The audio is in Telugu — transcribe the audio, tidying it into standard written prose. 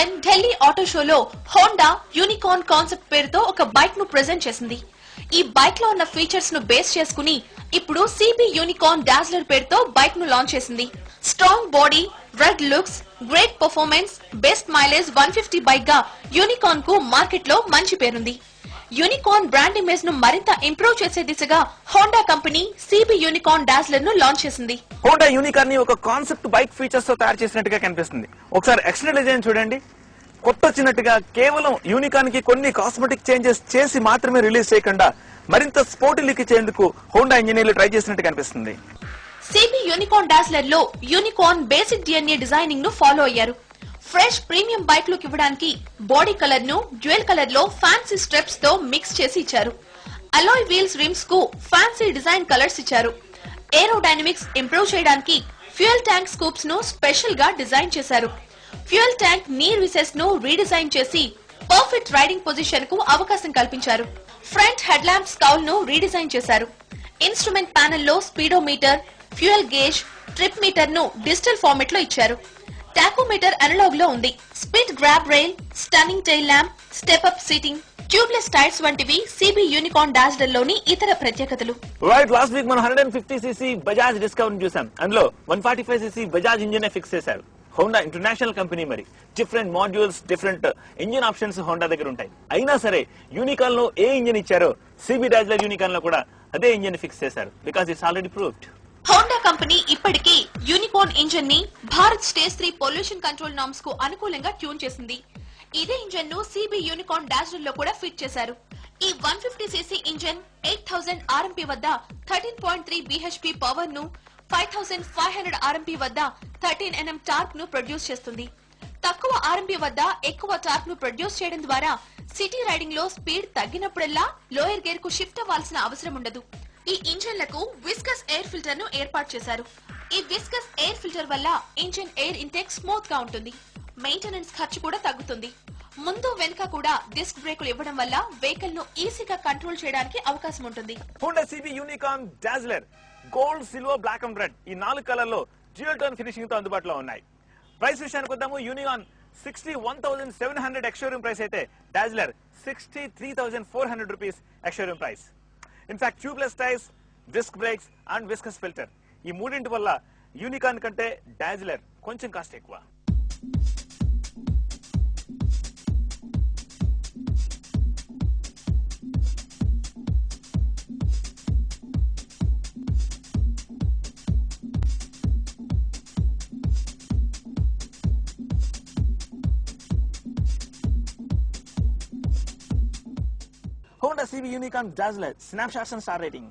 2010 ఢిల్లీ ఆటో షోలో హోండా యూనికార్న్ కాన్సెప్ట్ పేరుతో ఒక బైక్ ను ప్రెజెంట్ చేసింది. ఈ బైక్ లో ఉన్న ఫీచర్స్ ను బేస్ చేసుకుని ఇప్పుడు సిబి యూనికార్న్ డాజ్లర్ పేరుతో బైక్ ను లాంచ్ చేసింది. Strong body, red looks, great performance, best mileage 150 bike గా యూనికార్న్ కు మార్కెట్ లో మంచి పేరుంది. యూనికార్న్ బ్రాండ్ ఇమేజ్ ను మరింత ఇంప్రూవ్ చేసే దిశగా Honda company CB Unicorn Dazzler ను లాంచ్ చేసింది. హోండా యూనికార్న్ ని ఒక కాన్సెప్ట్ బైక్ ఫీచర్స్ తో తయారు చేసినట్టుగా కనిపిస్తుంది. ఒకసారి ఎక్స్టర్నల్ డిజైన్ చూడండి. కొత్తొచ్చినట్టుగా కేవలం యూనికార్న్ కి కొన్ని కాస్మెటిక్ చేంజెస్ చేసి మాత్రమే రిలీజ్ చేయకుండా మరింత స్పోర్టీ లుక్ ఇచ్చేందుకు హోండా ఇంజనీర్లు ట్రై చేసినట్టు కనిపిస్తుంది. సిబి యూనికార్న్ డాజ్లర్ లో యూనికార్న్ బేసిక్ డిఎన్ఏ డిజైనింగ్ ను ఫాలో అయ్యారు. ఫ్రెష్ ప్రీమియం బైక్ లుక్ ఇవ్వడానికి బాడీ కలర్ ను డ్యూయల్ కలర్ లో ఫ్యాన్సీ స్ట్రిప్స్ తో మిక్స్ చేసి ఇచ్చారు. అలాయ్ వీల్స్ రిమ్స్ కు ఫ్యాన్సీ డిజైన్ కలర్స్ ఇచ్చారు. ఏరోడైనమిక్స్ ఇంప్రూవ్ చేయడానికి ఫ్యూయల్ ట్యాంక్ స్కూప్స్ ను స్పెషల్ గా డిజైన్ చేశారు. ఫ్యూయల్ ట్యాంక్ నీర్ విసెస్ ను రీడిజైన్ చేసి పర్ఫెక్ట్ రైడింగ్ పొజిషన్ కు అవకాశం కల్పించారు. ఫ్రంట్ హెడ్ ల్యాంప్ స్కౌల్ ను రీడిజైన్ చేశారు. ఇన్స్ట్రుమెంట్ ప్యానెల్ లో speedometer, fuel gauge, trip meter ను డిజిటల్ ఫార్మెట్ లో ఇచ్చారు. టాకోమీటర్ అనలాగ్ లో ఉంది. Speed grab rail, stunning tail lamp, step up seating, tubeless tyres వంటివి సిబి యూనికార్న్ డాజ్లర్ లోని ఇతర ప్రత్యేకతలు. రైట్, లాస్ట్ వీక్ మనం 150cc బజాజ్ డిస్కవర్ చూసాం. అందులో 145cc బజాజ్ ఇంజిన్ ఫిక్స్ చేశారు. హోండా ఇంటర్నేషనల్ కంపెనీ, మరి different modules, different engine options Honda దగ్గర ఉంటాయి. అయినా సరే యూనికార్న్ లో ఏ ఇంజిన్ ఇచ్చారో సిబి డాజ్లర్ యూనికార్న్ లో కూడా అదే ఇంజిన్ ఫిక్స్ చేశారు. Because it's already proved. Honda company ఇప్పటికీ యూనికార్న్ ఇంజిన్ ని Bharat stage 3 pollution control norms కు అనుకూలంగా ట్యూన్ చేసింది. ఇదే ఇంజిన్ ను సిబి యూనికార్న్ డాజ్లర్ లో కూడా ఫిట్ చేశారు. ఈ 150cc ఇంజిన్ 8000 RMP వద్ద 13.3 bhp పవర్ ను, 5500 RMP వద్ద 13 Nm టార్క్ ను ప్రొడ్యూస్ చేస్తుంది. తక్కువ RMP వద్ద ఎక్కువ టార్క్ ను ప్రొడ్యూస్ చేయడం ద్వారా సిటీ రైడింగ్ లో స్పీడ్ తగ్గినప్పుడల్లా లోయర్ గేర్ కు షిఫ్ట్ అవ్వాల్సిన అవసరం ఉండదు. ఈ ఇంజన్లకు విస్కస్ ఎయిర్ ఫిల్టర్ ను ఏర్పాటు చేశారు. ఈ విస్కస్ ఎయిర్ ఫిల్టర్ వల్ల ఇంజిన్ ఎయిర్ ఇంటేక్ స్మూత్ గా ఉంటుంది. మెయింటెనెన్స్ ఖర్చు కూడా తగ్గుతుంది. ముందు వెనుక కూడా డిస్క్ బ్రేకులు ఇవ్వడం వల్ల వెహికల్ ను ఈజీగా కంట్రోల్ చేయడానికి అవకాశం ఉంటుంది. Honda CB Unicorn Dazzler gold, silver, black and red ఈ 4 కలర్లో డ్యూయల్ టోన్ ఫినిషింగ్ తో అందుబాటులో ఉన్నాయి. ప్రైస్ విషయానికి వద్దాము. యూనికార్న్ 61,700 ఎక్స్-షోరూమ్ ప్రైస్ అయితే Dazzler 63,400 rupees ex showroom price. In fact tubeless tyres, disc brakes and viscous filter ఈ మూడింటి వల్ల యూనికార్న్ కంటే డాజ్లర్ కొంచెం కాస్ట్ ఎక్కువ. Honda CB Unicorn Dazzler, snapshots and star rating.